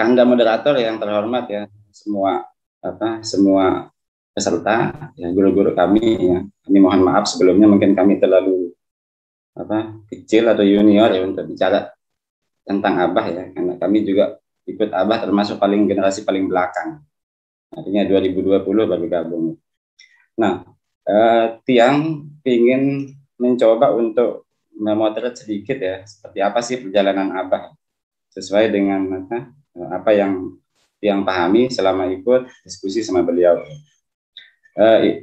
Kanda moderator yang terhormat ya, semua peserta, ya, guru-guru kami ya. Kami mohon maaf sebelumnya mungkin kami terlalu kecil atau junior ya untuk bicara tentang Abah ya, karena kami juga ikut Abah termasuk generasi paling belakang. Artinya 2020 baru gabung. Nah, Tiang ingin mencoba untuk memotret sedikit ya, seperti apa sih perjalanan Abah sesuai dengan apa yang Tiang pahami selama ikut diskusi sama beliau.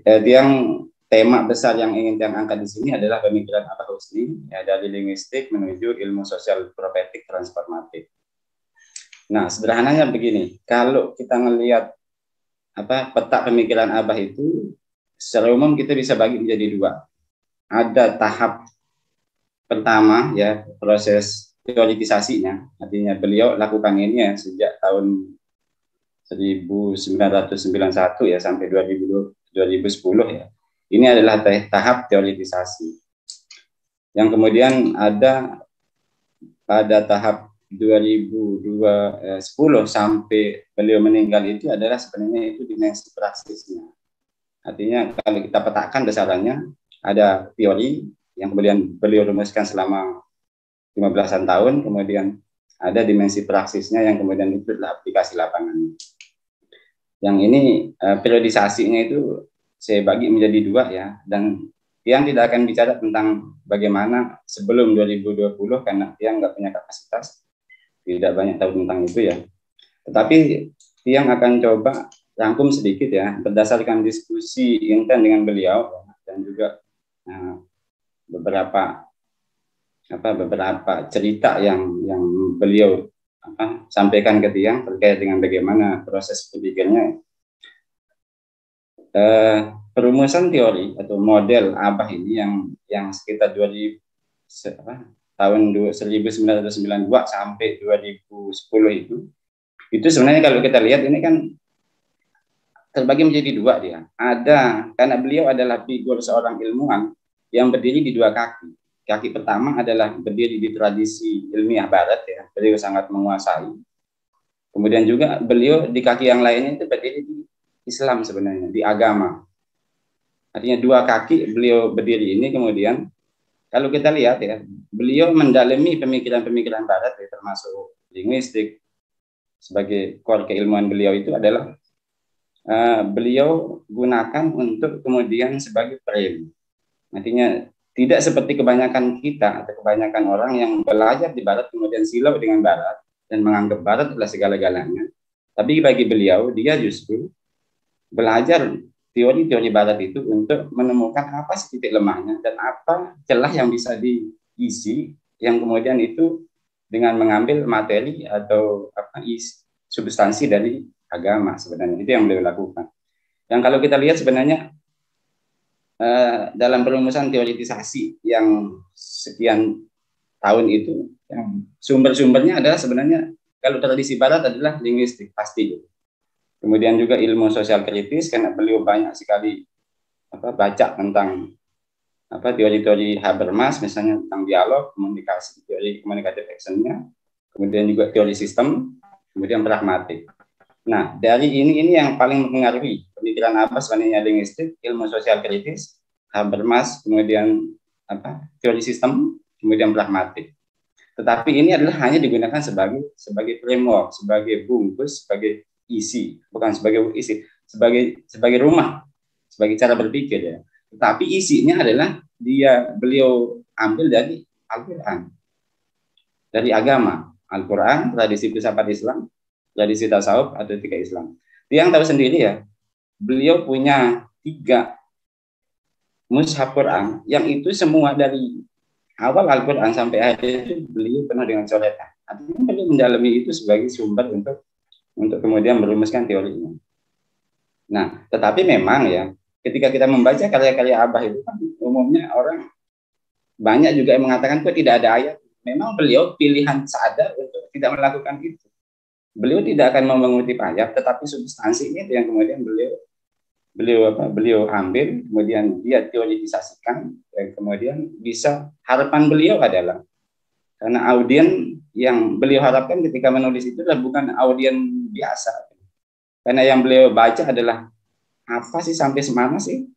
Tiang tema besar yang ingin Tiang angkat di sini adalah pemikiran Abah Husni ya, dari linguistik menuju ilmu sosial profetik transformatif. Nah, sederhananya begini, kalau kita melihat peta pemikiran Abah itu secara umum kita bisa bagi menjadi dua. Ada tahap pertama ya, proses teoritisasinya, artinya beliau lakukan ini ya sejak tahun 1991 ya sampai 2010 ya. Ini adalah tahap teoritisasi. Yang kemudian ada pada tahap 2010 sampai beliau meninggal itu adalah sebenarnya itu dimensi praksisnya. Artinya kalau kita petakan besarannya ada teori yang kemudian beliau rumuskan selama 15-an tahun, kemudian ada dimensi praksisnya yang kemudian itu adalah aplikasi lapangan. Yang ini periodisasinya itu saya bagi menjadi dua ya, dan Tiang tidak akan bicara tentang bagaimana sebelum 2020 karena Tiang nggak punya kapasitas, tidak banyak tahu tentang itu ya. Tetapi Tiang akan coba rangkum sedikit ya, berdasarkan diskusi intent dengan beliau dan juga beberapa cerita yang beliau sampaikan ke Tiang terkait dengan bagaimana proses berpikirnya. Perumusan teori atau model Abah ini yang sekitar tahun 1992 sampai 2010 itu sebenarnya kalau kita lihat ini kan terbagi menjadi dua dia. Ada karena beliau adalah figur seorang ilmuwan yang berdiri di dua kaki. Kaki pertama adalah berdiri di tradisi ilmiah Barat ya, beliau sangat menguasai. Kemudian juga beliau di kaki yang lainnya itu berdiri di Islam sebenarnya, di agama. Artinya dua kaki beliau berdiri ini, kemudian kalau kita lihat ya, beliau mendalami pemikiran-pemikiran Barat ya, termasuk linguistik. Sebagai core keilmuan beliau itu adalah beliau gunakan untuk kemudian sebagai frame. Artinya tidak seperti kebanyakan kita atau kebanyakan orang yang belajar di Barat kemudian silau dengan Barat dan menganggap Barat adalah segala-galanya. Tapi bagi beliau dia justru belajar teori-teori Barat itu untuk menemukan apa sih titik lemahnya dan apa celah yang bisa diisi yang kemudian itu dengan mengambil materi atau substansi dari agama sebenarnya. Itu yang beliau lakukan. Yang kalau kita lihat sebenarnya dalam perumusan teoritisasi yang sekian tahun itu, yang sumber-sumbernya adalah sebenarnya kalau tradisi Barat adalah linguistik pasti. Kemudian juga ilmu sosial kritis karena beliau banyak sekali baca tentang teori-teori Habermas misalnya tentang dialog, komunikasi, teori communicative action-nya, kemudian juga teori sistem, kemudian pragmatik. Nah, dari ini yang paling mempengaruhi pemikiran Abah sebenarnya linguistik, ilmu sosial kritis, Habermas, kemudian teori sistem, kemudian pragmatik. Tetapi ini adalah hanya digunakan sebagai framework, sebagai bungkus, sebagai isi, bukan sebagai isi, sebagai rumah, sebagai cara berpikir ya. Tetapi isinya adalah beliau ambil dari Al-Quran, dari agama, Al-Quran, tradisi filsafat Islam, tradisi tasawuf atau etika Islam. Yang tahu sendiri ya, beliau punya 3 mushaf Quran yang itu semua dari awal Al-Quran sampai akhir itu beliau penuh dengan coretan. Artinya beliau mendalami itu sebagai sumber untuk kemudian merumuskan teorinya. Nah, tetapi memang ya, ketika kita membaca karya-karya Abah itu kan umumnya orang banyak juga yang mengatakan kok tidak ada ayat. Memang beliau pilihan sadar untuk tidak melakukan itu. Beliau tidak akan mengutip ayat, tetapi substansinya itu yang kemudian beliau ambil, kemudian dia teoritisasikan, dan kemudian harapan beliau adalah karena audien yang beliau harapkan ketika menulis itu adalah bukan audien biasa. Karena yang beliau baca adalah apa sih, sampai semana sih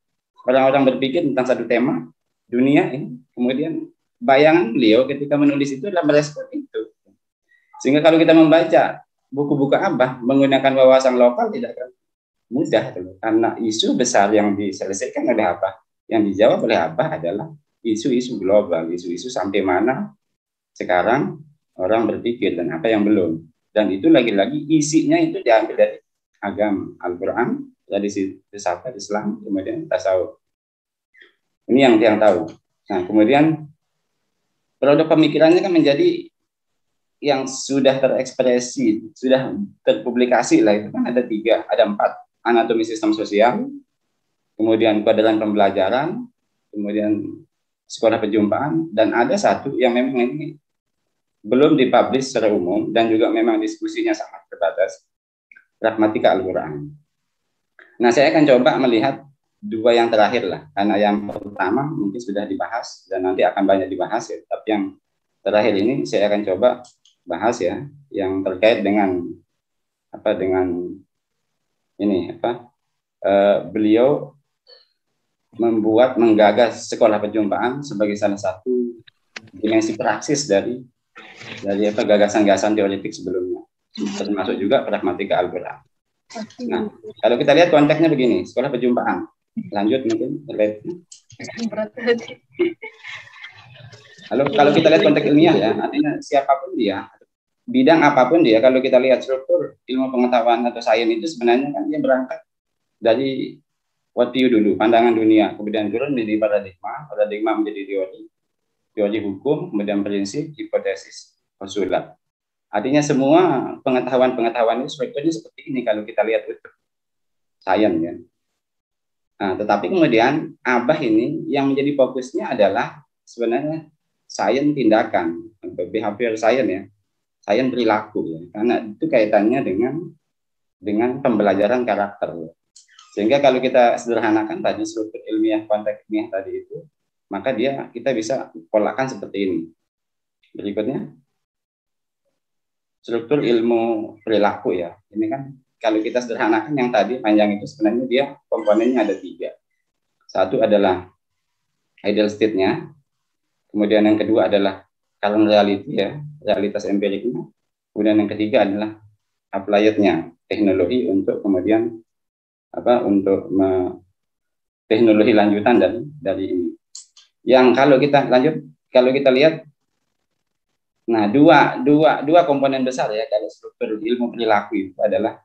orang-orang berpikir tentang satu tema dunia ini. Kemudian bayangan beliau ketika menulis itu adalah merespon itu. Sehingga kalau kita membaca buku-buku Abah menggunakan wawasan lokal tidak akan mudah, karena isu besar yang diselesaikan oleh Abah, yang dijawab oleh Abah adalah isu-isu global, isu-isu sampai mana sekarang orang berpikir dan apa yang belum. Dan itu lagi-lagi isinya itu diambil dari agama, Al-Quran, tradisi filsafat Islam, kemudian tasawuf. Ini yang tahu. Nah, kemudian produk pemikirannya kan menjadi yang sudah terekspresi, sudah terpublikasi lah, itu kan ada 3, ada 4. Anatomi sistem sosial, kemudian kuadran pembelajaran, kemudian sekolah perjumpaan, dan ada 1 yang memang ini belum dipublish secara umum dan juga memang diskusinya sangat terbatas, pragmatika Al-Quran. Nah, saya akan coba melihat 2 yang terakhir lah, karena yang pertama mungkin sudah dibahas dan nanti akan banyak dibahas ya, tapi yang terakhir ini saya akan coba bahas ya, yang terkait dengan dengan ini beliau menggagas sekolah perjumpaan sebagai salah satu dimensi praksis dari gagasan-gagasan teoretik sebelumnya, termasuk juga pragmatika Al-Quran. Nah, kalau kita lihat konteksnya begini, sekolah perjumpaan. Lanjut mungkin kalau kita lihat konteks ilmiah ya, artinya siapapun dia, bidang apapun dia, kalau kita lihat struktur ilmu pengetahuan atau sains itu sebenarnya kan dia berangkat dari what view dulu, pandangan dunia, kemudian turun menjadi paradigma menjadi teori hukum, kemudian prinsip, hipotesis, postulat. Artinya semua pengetahuan itu strukturnya seperti ini kalau kita lihat itu sains ya. Nah, tetapi kemudian Abah ini yang menjadi fokusnya adalah sebenarnya sains tindakan, behavior science ya, sains perilaku ya, karena itu kaitannya dengan pembelajaran karakter. Sehingga kalau kita sederhanakan tadi struktur ilmiah, konteks ilmiah tadi itu, maka kita bisa polakan seperti ini. Berikutnya, struktur ilmu perilaku ya. Ini kan kalau kita sederhanakan yang tadi panjang itu sebenarnya dia komponennya ada 3. 1 adalah ideal state-nya, kemudian yang kedua adalah current reality ya, realitas empiriknya, kemudian yang ketiga adalah applied-nya, teknologi untuk kemudian teknologi lanjutan dari ini. Yang kalau kita lihat, nah dua komponen besar ya kalau struktur ilmu perilaku itu adalah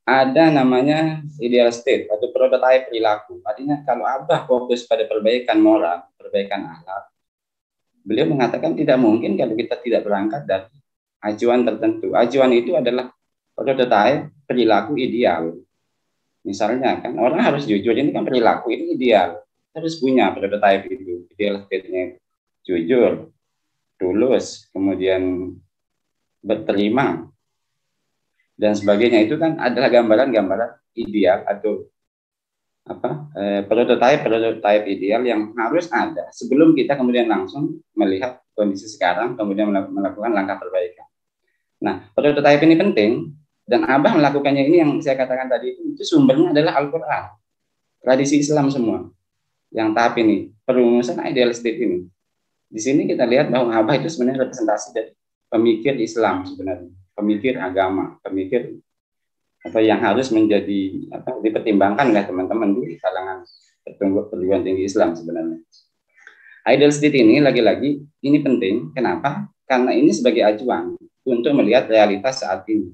ada namanya ideal state atau prototype perilaku. Artinya kalau Abah fokus pada perbaikan moral, perbaikan akhlak, beliau mengatakan tidak mungkin kalau kita tidak berangkat dari acuan tertentu. Acuan itu adalah prototype perilaku ideal. Misalnya kan orang harus jujur, ini kan perilaku ini ideal, harus punya prototype itu, ideal state-nya jujur, tulus, kemudian berterima dan sebagainya. Itu kan adalah gambaran-gambaran ideal atau prototype ideal yang harus ada sebelum kita kemudian langsung melihat kondisi sekarang kemudian melakukan langkah perbaikan. Nah, prototype ini penting dan Abah melakukannya ini yang saya katakan tadi itu sumbernya adalah Al-Quran, tradisi Islam semua. Yang tahap ini perumusan ideal state ini. Di sini kita lihat bahwa Abah itu sebenarnya representasi dari pemikir Islam sebenarnya, pemikir agama, pemikir yang harus menjadi dipertimbangkan oleh teman-teman di kalangan perguruan tinggi Islam sebenarnya. Ideal state ini lagi-lagi ini penting. Kenapa? Karena ini sebagai acuan untuk melihat realitas saat ini.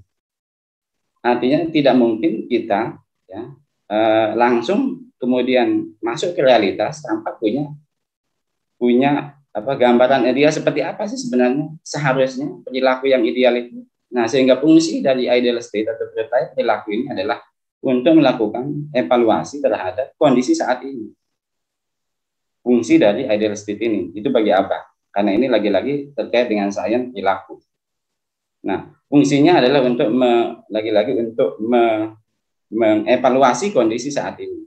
Artinya tidak mungkin kita langsung kemudian masuk ke realitas tanpa punya gambaran dia seperti apa sih sebenarnya seharusnya perilaku yang ideal itu. Nah, sehingga fungsi dari ideal state atau prototype perilaku ini adalah untuk melakukan evaluasi terhadap kondisi saat ini. Fungsi dari ideal state ini itu bagi apa? Karena ini lagi-lagi terkait dengan sains perilaku. Nah, fungsinya adalah untuk mengevaluasi kondisi saat ini.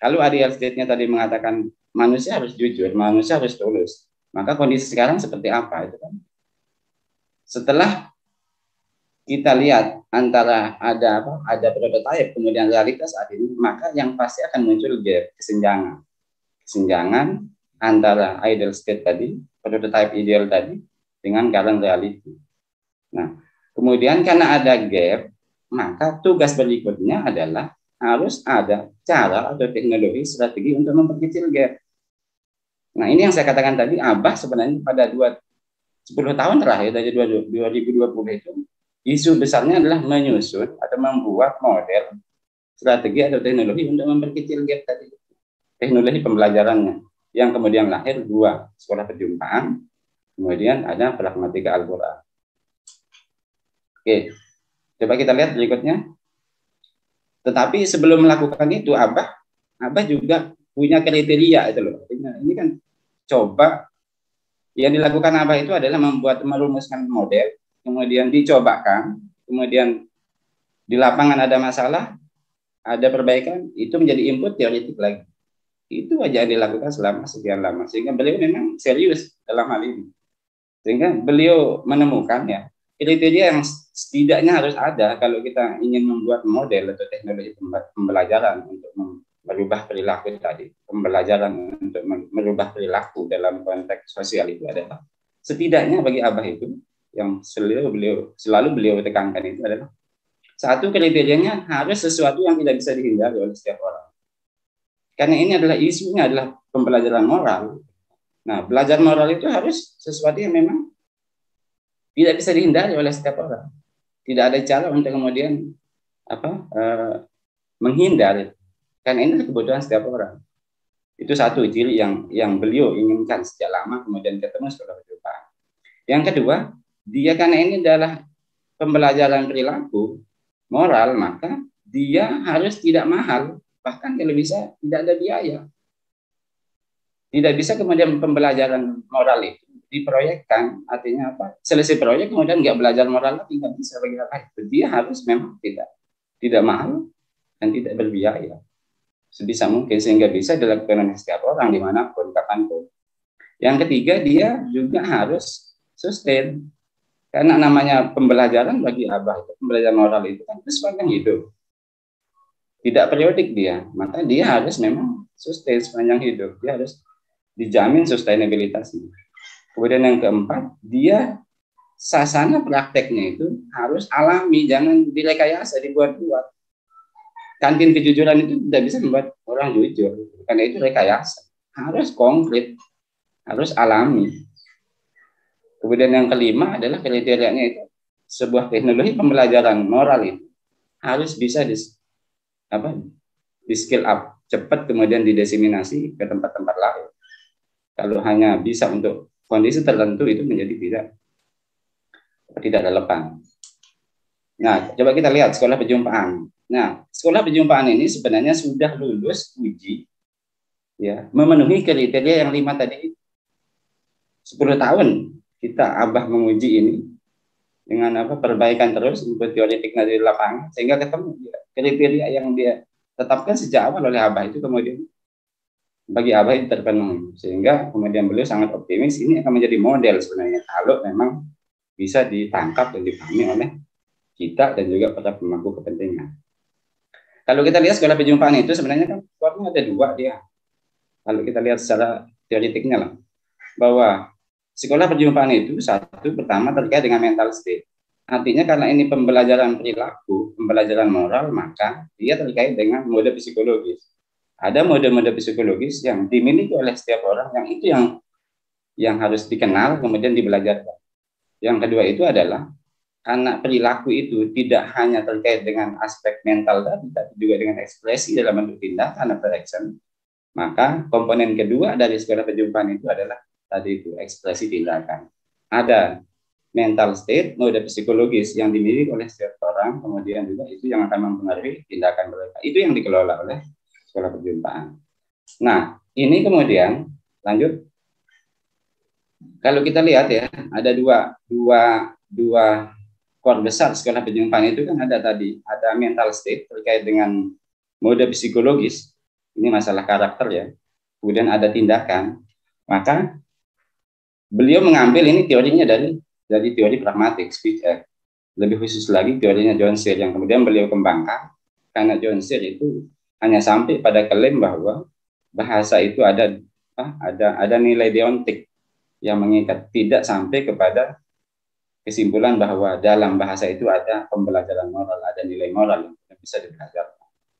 Kalau ideal state-nya tadi mengatakan manusia harus jujur, manusia harus tulus, maka kondisi sekarang seperti apa itu kan? setelah kita lihat antara ada prototipe kemudian realitas saat ini, maka yang pasti akan muncul gap, kesenjangan antara ideal state tadi, prototipe ideal tadi, dengan current reality. Nah, kemudian karena ada gap, maka tugas berikutnya adalah harus ada cara atau teknologi strategi untuk memperkecil gap. Nah, ini yang saya katakan tadi, Abah sebenarnya pada 10 tahun terakhir dari 2020 itu, isu besarnya adalah menyusun atau membuat model strategi atau teknologi untuk memperkecil gap tadi. Teknologi pembelajarannya, yang kemudian lahir 2, sekolah perjumpaan, kemudian ada pragmatika Al-Quran. Oke, coba kita lihat berikutnya. Tetapi sebelum melakukan itu, Abah juga punya kriteria itu loh. Ini kan coba yang dilakukan Abah itu adalah merumuskan model, kemudian dicobakan, kemudian di lapangan ada masalah, ada perbaikan, itu menjadi input teoretik lagi. Itu aja yang dilakukan selama sekian lama, sehingga beliau memang serius dalam hal ini. Sehingga beliau menemukan ya kriteria yang setidaknya harus ada kalau kita ingin membuat model atau teknologi pembelajaran untuk merubah perilaku tadi. Pembelajaran untuk merubah perilaku dalam konteks sosial itu adalah setidaknya bagi Abah itu yang selalu beliau tekankan itu adalah satu, kriterianya harus sesuatu yang tidak bisa dihindari oleh setiap orang. Karena ini adalah isunya adalah pembelajaran moral. Nah, belajar moral itu harus sesuatu yang memang tidak bisa dihindari oleh setiap orang. Tidak ada cara untuk kemudian menghindar. Karena ini kebutuhan setiap orang. Itu satu ciri yang beliau inginkan sejak lama, kemudian ketemu sekolah perjumpaan. Yang kedua, dia karena ini adalah pembelajaran perilaku moral, maka dia harus tidak mahal, bahkan kalau bisa tidak ada biaya. Tidak bisa kemudian pembelajaran moral itu diproyekkan, artinya apa? Selesai proyek kemudian nggak belajar moral lagi, nggak bisa bagi apa itu. Dia harus memang tidak mahal dan tidak berbiaya sebisa mungkin, sehingga bisa dilakukan oleh setiap orang dimanapun, kapanpun. Yang ketiga, dia juga harus sustain, karena namanya pembelajaran bagi Abah itu, pembelajaran moral itu kan sepanjang hidup, tidak periodik dia, maka dia harus memang sustain sepanjang hidup, dia harus dijamin sustainabilitasnya. Kemudian yang keempat, dia sasana prakteknya itu harus alami, jangan direkayasa, dibuat-buat. Kantin kejujuran itu tidak bisa membuat orang jujur, karena itu rekayasa. Harus konkret, harus alami. Kemudian yang kelima adalah kriterianya itu sebuah teknologi pembelajaran moral itu harus bisa di skill up, cepat kemudian didiseminasi ke tempat-tempat lain. Kalau hanya bisa untuk kondisi tertentu itu menjadi tidak relevan. Nah, coba kita lihat sekolah perjumpaan. Nah, sekolah perjumpaan ini sebenarnya sudah lulus uji, ya, memenuhi kriteria yang 5 tadi. 10 tahun kita Abah menguji ini dengan perbaikan terus, input teoretik dari lapangan, sehingga ketemu kriteria yang dia tetapkan sejak awal oleh Abah itu kemudian bagi Abah itu terpenuhi, sehingga kemudian beliau sangat optimis ini akan menjadi model sebenarnya kalau memang bisa ditangkap dan dipahami oleh kita dan juga para pemangku kepentingan. Kalau kita lihat sekolah perjumpaan itu sebenarnya kan kuarnya ada 2 dia. Kalau kita lihat secara teoretiknya lah, bahwa sekolah perjumpaan itu satu, pertama terkait dengan mental state. Artinya karena ini pembelajaran perilaku, pembelajaran moral, maka dia terkait dengan mode psikologis. Ada mode-mode psikologis yang dimiliki oleh setiap orang, yang itu yang harus dikenal kemudian dibelajarkan. Yang kedua itu adalah karena perilaku itu tidak hanya terkait dengan aspek mental tadi, tapi juga dengan ekspresi dalam bentuk tindakan atau action, maka komponen kedua dari sekolah perjumpaan itu adalah tadi itu ekspresi tindakan. Ada mental state, mode psikologis yang dimiliki oleh setiap orang, kemudian juga itu yang akan mempengaruhi tindakan mereka. Itu yang dikelola oleh sekolah perjumpaan. Nah, ini kemudian lanjut. Kalau kita lihat ya, ada dua core besar sekolah perjumpaan itu kan ada tadi, ada mental state terkait dengan mode psikologis, ini masalah karakter ya, kemudian ada tindakan, maka beliau mengambil ini teorinya dari jadi teori pragmatik, speech act. Lebih khusus lagi teorinya John Searle yang kemudian beliau kembangkan, karena John Searle itu hanya sampai pada klaim bahwa bahasa itu ada nilai deontik yang mengikat, tidak sampai kepada kesimpulan bahwa dalam bahasa itu ada pembelajaran moral, ada nilai moral yang bisa dipelajari.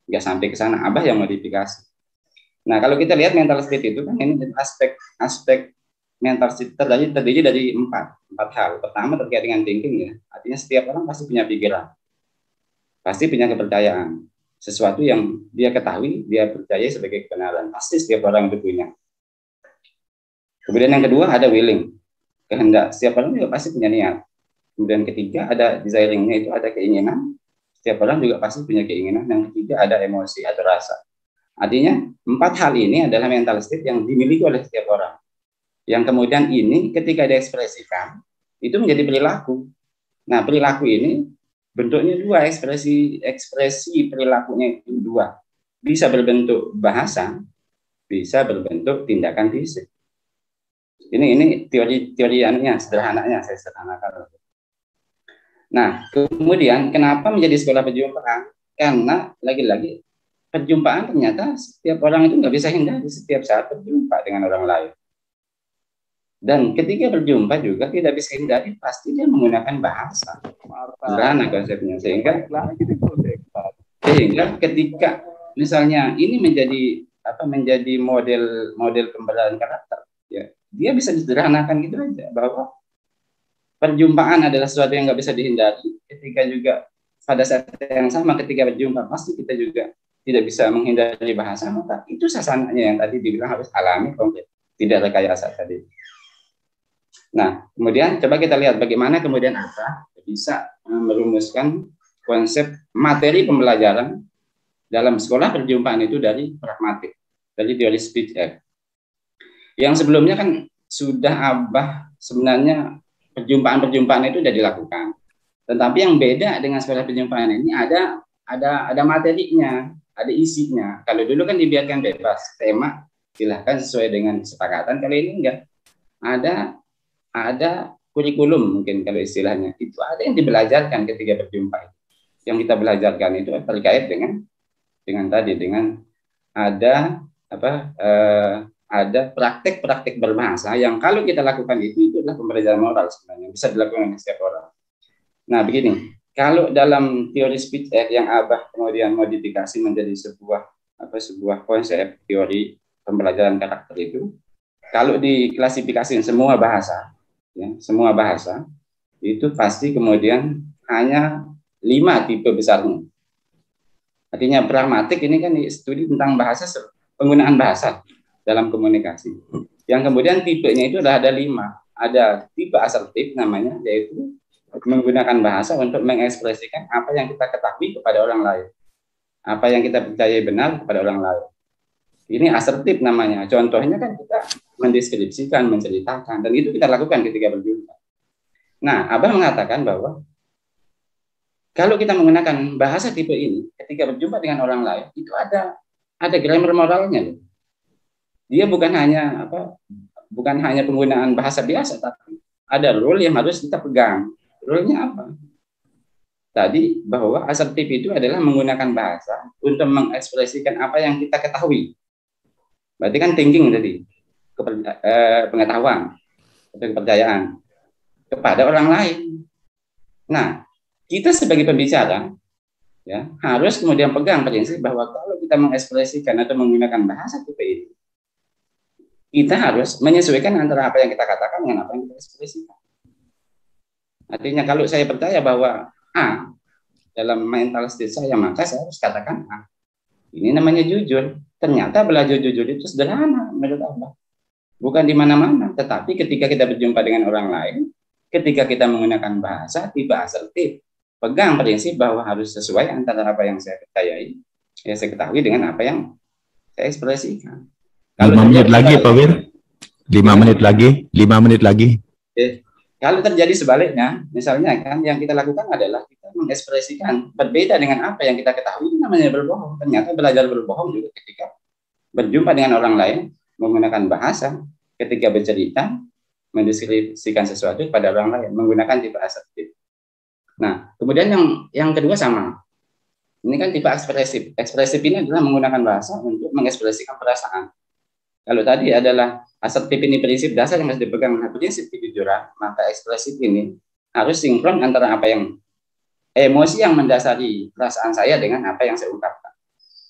Nggak sampai ke sana, Abah yang modifikasi. Nah, kalau kita lihat mental state itu kan ini aspek mental state terdiri dari empat hal. Pertama terkait dengan thinking ya, artinya setiap orang pasti punya pikiran, pasti punya kepercayaan, sesuatu yang dia ketahui, dia percaya sebagai kebenaran, pasti setiap orang itu punya. Kemudian yang kedua ada willing, kehendak, setiap orang juga pasti punya niat. Kemudian ketiga ada desiringnya, itu ada keinginan, setiap orang juga pasti punya keinginan. Yang ketiga ada emosi atau rasa. Artinya 4 hal ini adalah mental state yang dimiliki oleh setiap orang. Yang kemudian ini ketika diekspresikan itu menjadi perilaku. Nah, perilaku ini bentuknya dua, ekspresi perilakunya itu dua. Bisa berbentuk bahasa, bisa berbentuk tindakan fisik. Ini teori sederhananya saya sederhanakan. Nah, kemudian kenapa menjadi sekolah perjumpaan? Karena lagi-lagi perjumpaan ternyata setiap orang itu nggak bisa hindari, setiap saat berjumpa dengan orang lain. Dan ketika berjumpa juga tidak bisa hindari, pasti dia menggunakan bahasa. Sederhana konsepnya. Sehingga ketika misalnya ini menjadi model pembelajaran karakter, ya, dia bisa disederhanakan gitu aja, bahwa perjumpaan adalah sesuatu yang nggak bisa dihindari. Ketika juga pada saat yang sama ketika berjumpa, pasti kita juga tidak bisa menghindari bahasa, maka itu sasananya yang tadi dibilang harus alami, konkret, tidak rekayasa tadi. Nah, kemudian coba kita lihat bagaimana kemudian Ata bisa merumuskan konsep materi pembelajaran dalam sekolah perjumpaan itu dari pragmatik, dari teori speech act. Yang sebelumnya kan sudah Abah sebenarnya perjumpaan-perjumpaan itu sudah dilakukan. Tetapi yang beda dengan sekolah perjumpaan ini ada materinya, ada isinya. Kalau dulu kan dibiarkan bebas, tema silahkan sesuai dengan kesepakatan. Kali ini enggak. Ada kurikulum mungkin kalau istilahnya. Itu ada yang dibelajarkan ketika berjumpa. Yang kita belajarkan itu terkait dengan ada praktek-praktek berbahasa yang kalau kita lakukan itu adalah pembelajaran moral sebenarnya, bisa dilakukan oleh setiap orang. Nah, begini. Kalau dalam teori speech act yang Abah kemudian modifikasi menjadi sebuah konsep teori pembelajaran karakter itu, kalau diklasifikasi semua bahasa itu pasti kemudian hanya 5 tipe besarnya. Artinya pragmatik ini kan studi tentang bahasa, penggunaan bahasa dalam komunikasi. Yang kemudian tipenya itu ada 5. Ada tipe asertif namanya, yaitu menggunakan bahasa untuk mengekspresikan apa yang kita ketahui kepada orang lain, apa yang kita percaya benar kepada orang lain. Ini asertif namanya. Contohnya kan kita mendeskripsikan, menceritakan, dan itu kita lakukan ketika berjumpa. Nah, Abah mengatakan bahwa kalau kita menggunakan bahasa tipe ini ketika berjumpa dengan orang lain, itu ada grammar moralnya. Dia bukan hanya penggunaan bahasa biasa, tapi ada rule yang harus kita pegang. Rule-nya apa? Tadi bahwa asertif itu adalah menggunakan bahasa untuk mengekspresikan apa yang kita ketahui. Berarti kan thinking tadi, pengetahuan atau kepercayaan kepada orang lain. Nah, kita sebagai pembicara ya harus kemudian pegang prinsip bahwa kalau kita mengekspresikan atau menggunakan bahasa tipe ini, kita harus menyesuaikan antara apa yang kita katakan dengan apa yang kita ekspresikan. Artinya kalau saya percaya bahwa A dalam mental state saya, maka saya harus katakan A. Ini namanya jujur. Ternyata belajar jujur itu sederhana menurut Allah. Bukan di mana-mana, tetapi ketika kita berjumpa dengan orang lain, ketika kita menggunakan bahasa tipe asertif, pegang prinsip bahwa harus sesuai antara apa yang saya percayai, yang saya ketahui dengan apa yang saya ekspresikan. 5 menit lagi, Pak Wir. 5 menit lagi. Kalau terjadi sebaliknya, misalnya kan yang kita lakukan adalah kita mengekspresikan berbeda dengan apa yang kita ketahui, itu namanya berbohong. Ternyata belajar berbohong juga ketika berjumpa dengan orang lain, menggunakan bahasa, ketika bercerita, mendeskripsikan sesuatu pada orang lain menggunakan tipe asertif. Nah, kemudian yang kedua sama. Ini kan tipe ekspresif. Ekspresif ini adalah menggunakan bahasa untuk mengekspresikan perasaan. Kalau tadi adalah asertif ini prinsip dasar yang harus dipegang, prinsip kejujuran, maka ekspresif ini harus sinkron antara apa yang emosi yang mendasari perasaan saya dengan apa yang saya ungkapkan.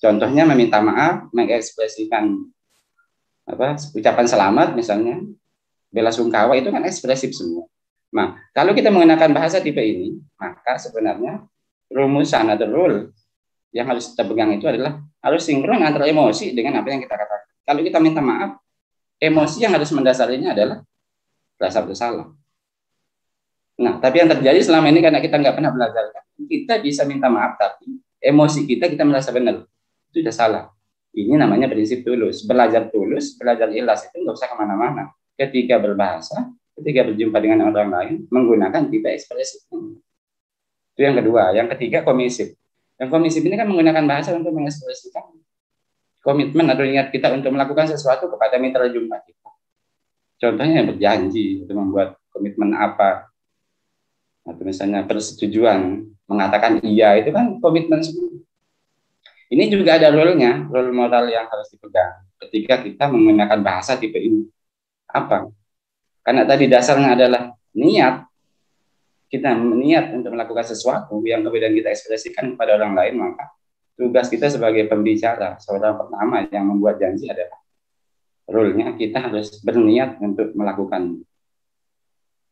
Contohnya meminta maaf, mengekspresikan ucapan selamat misalnya, bela sungkawa, itu kan ekspresif semua. Nah, kalau kita menggunakan bahasa tipe ini, maka sebenarnya rumusan atau rule yang harus kita pegang itu adalah harus sinkron antara emosi dengan apa yang kita katakan. Kalau kita minta maaf, emosi yang harus mendasarinya adalah rasa bersalah. Nah, tapi yang terjadi selama ini karena kita nggak pernah belajar, kita bisa minta maaf, tapi emosi kita merasa benar. Itu sudah salah. Ini namanya prinsip tulus. Belajar tulus, belajar ikhlas itu nggak usah kemana-mana. Ketika berbahasa, ketika berjumpa dengan orang lain, menggunakan tipe ekspresif. Itu yang kedua. Yang ketiga, komisif. Yang komisif ini kan menggunakan bahasa untuk mengekspresikan komitmen atau niat kita untuk melakukan sesuatu kepada mitra jumpa kita. Contohnya berjanji untuk membuat komitmen apa, atau misalnya persetujuan mengatakan iya, itu kan komitmen semua. Ini juga ada rule-nya, rule moral yang harus dipegang ketika kita menggunakan bahasa tipe ini. Apa? Karena tadi dasarnya adalah niat. Kita niat untuk melakukan sesuatu yang kemudian kita ekspresikan kepada orang lain, maka tugas kita sebagai pembicara, seorang pertama yang membuat janji adalah rule-nya kita harus berniat untuk melakukan.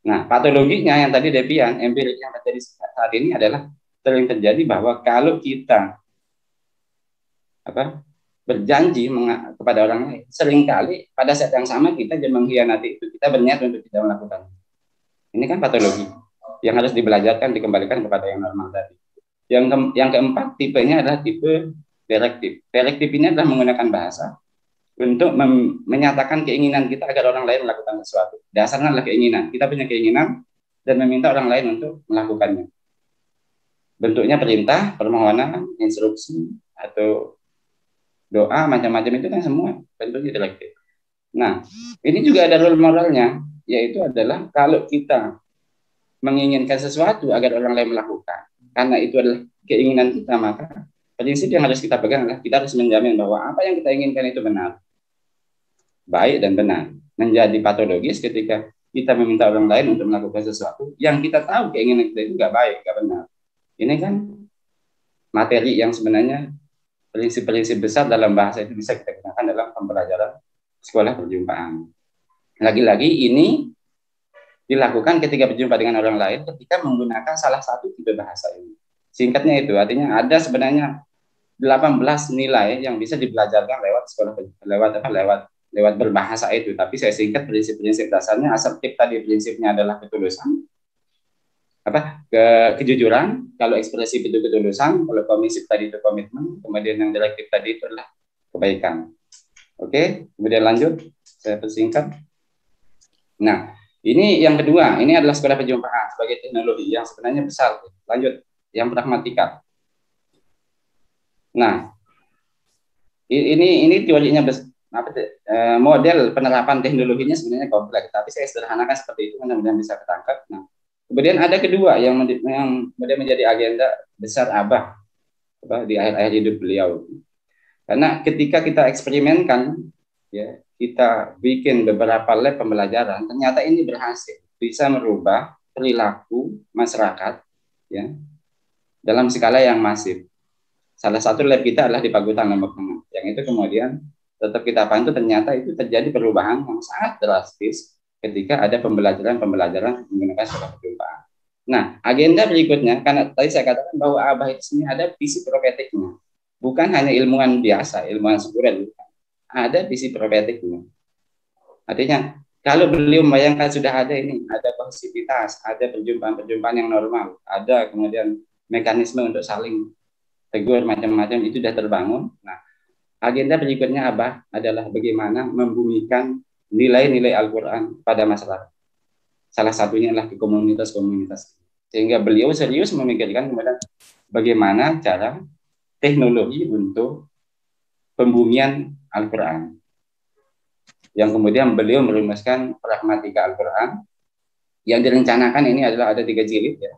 Nah, patologinya yang tadi Devian, empirik yang terjadi saat ini adalah sering terjadi bahwa kalau kita berjanji kepada orang lain, seringkali pada saat yang sama kita mengkhianati itu, kita berniat untuk tidak melakukan. Ini kan patologi yang harus dibelajarkan, dikembalikan kepada yang normal tadi. Yang keempat, tipenya adalah tipe direktif. Direktif ini adalah menggunakan bahasa untuk menyatakan keinginan kita agar orang lain melakukan sesuatu. Dasarnya adalah keinginan. Kita punya keinginan dan meminta orang lain untuk melakukannya. Bentuknya perintah, permohonan, instruksi, atau doa, macam-macam itu kan semua bentuknya direktif. Nah, ini juga ada rule moralnya, yaitu adalah kalau kita menginginkan sesuatu agar orang lain melakukan, karena itu adalah keinginan kita, maka prinsip yang harus kita pegang adalah kita harus menjamin bahwa apa yang kita inginkan itu benar, baik dan benar. Menjadi patologis ketika kita meminta orang lain untuk melakukan sesuatu yang kita tahu keinginan kita itu nggak baik, nggak benar. Ini kan materi yang sebenarnya prinsip-prinsip besar dalam bahasa itu bisa kita gunakan dalam pembelajaran sekolah perjumpaan. Lagi-lagi ini dilakukan ketika berjumpa dengan orang lain ketika menggunakan salah satu tipe bahasa ini. Singkatnya itu artinya ada sebenarnya 18 nilai yang bisa dibelajarkan lewat sekolah, lewat berbahasa itu. Tapi saya singkat prinsip-prinsip dasarnya. Asertif tadi prinsipnya adalah ketulusan, kejujuran. Kalau ekspresif itu ketulusan, kalau komisif tadi itu komitmen, kemudian yang direktif tadi itu adalah kebaikan. Oke, kemudian lanjut, saya persingkat. Nah, ini yang kedua, ini adalah sekolah perjumpaan sebagai teknologi yang sebenarnya besar. Lanjut, yang pragmatika. Nah, ini teorinya model penerapan teknologinya sebenarnya kompleks, tapi saya sederhanakan seperti itu, mudah-mudahan bisa ketangkap. Nah, kemudian ada kedua yang kemudian menjadi agenda besar Abah di akhir-akhir hidup beliau. Karena ketika kita eksperimenkan, ya, kita bikin beberapa lab pembelajaran, ternyata ini berhasil, bisa merubah perilaku masyarakat, ya, dalam skala yang masif. Salah satu lab kita adalah di Pagutan, Lombok Tengah, yang itu kemudian tetap kita pantau, ternyata itu terjadi perubahan yang sangat drastis ketika ada pembelajaran menggunakan sekolah perjumpaan. Nah, agenda berikutnya, karena tadi saya katakan bahwa Abah itu sebenarnya ada visi profetiknya, bukan hanya ilmuwan biasa, ilmuwan sekuler, ada visi profetiknya. Artinya, kalau beliau membayangkan sudah ada ini, ada positivitas, ada perjumpaan-perjumpaan yang normal, ada kemudian mekanisme untuk saling tegur macam-macam, itu sudah terbangun. Nah, agenda berikutnya Abah adalah bagaimana membumikan nilai-nilai Al-Quran pada masyarakat. Salah satunya adalah ke komunitas-komunitas. Sehingga beliau serius memikirkan kemudian bagaimana cara teknologi untuk pembumian Al-Quran. yang kemudian beliau merumuskan pragmatika Al-Quran. Yang direncanakan ini adalah ada 3 jilid ya,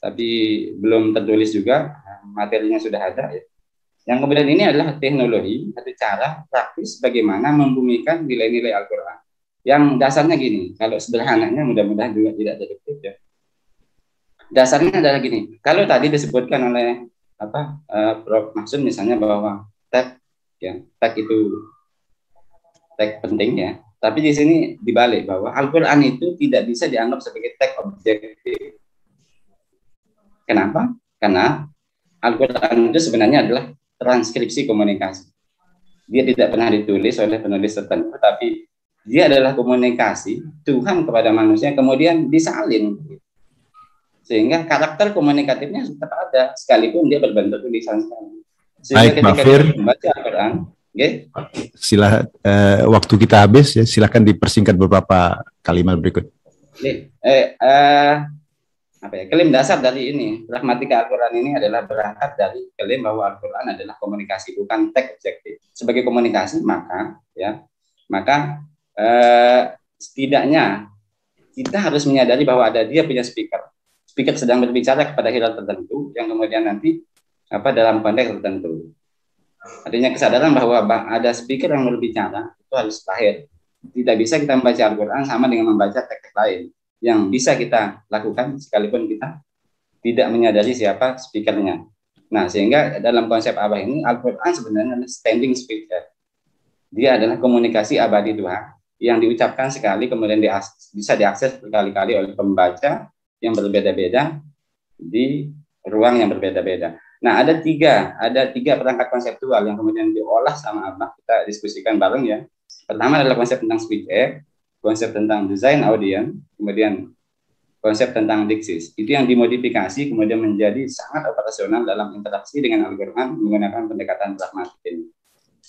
tapi belum tertulis juga, materinya sudah ada ya. Yang kemudian ini adalah teknologi atau cara praktis bagaimana membumikan nilai-nilai Al-Quran. Yang dasarnya gini, kalau sederhananya mudah-mudahan juga tidak deduktif ya. Dasarnya adalah gini, kalau tadi disebutkan oleh Prof. Maksud misalnya bahwa tag itu tag penting ya. Tapi di sini dibalik bahwa Al-Quran itu tidak bisa dianggap sebagai teks objektif. Kenapa? Karena Al-Quran itu sebenarnya adalah transkripsi komunikasi. Dia tidak pernah ditulis oleh penulis tertentu, tapi dia adalah komunikasi Tuhan kepada manusia, kemudian disalin. Sehingga karakter komunikatifnya tetap ada, sekalipun dia berbentuk tulisan sekali. Sehingga baik, Pak Fir, membaca Al-Quran, waktu kita habis ya, silakan dipersingkat beberapa kalimat berikut. Klaim dasar dari ini pragmatika Al-Quran ini adalah berangkat dari klaim bahwa Al-Quran adalah komunikasi, bukan teks objektif. Sebagai komunikasi maka setidaknya kita harus menyadari bahwa dia punya speaker sedang berbicara kepada hilal tertentu yang kemudian nanti dalam konteks tertentu. Artinya kesadaran bahwa ada speaker yang berbicara itu harus lahir. Tidak bisa kita membaca Al-Quran sama dengan membaca teks lain yang bisa kita lakukan sekalipun kita tidak menyadari siapa speakernya. Nah, sehingga dalam konsep Abah ini Al-Quran sebenarnya standing speaker. Dia adalah komunikasi abadi Tuhan yang diucapkan sekali kemudian bisa diakses berkali-kali oleh pembaca yang berbeda-beda di ruang yang berbeda-beda. Nah, ada tiga perangkat konseptual yang kemudian diolah sama Abah, kita diskusikan bareng ya. Pertama adalah konsep tentang speech act, konsep tentang desain audience, kemudian konsep tentang diksis. Itu yang dimodifikasi kemudian menjadi sangat operasional dalam interaksi dengan Al-Quran menggunakan pendekatan pragmatik ini.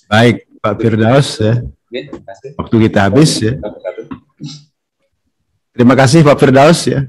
Baik, Pak Firdaus ya. Waktu kita habis ya. Terima kasih Pak Firdaus ya.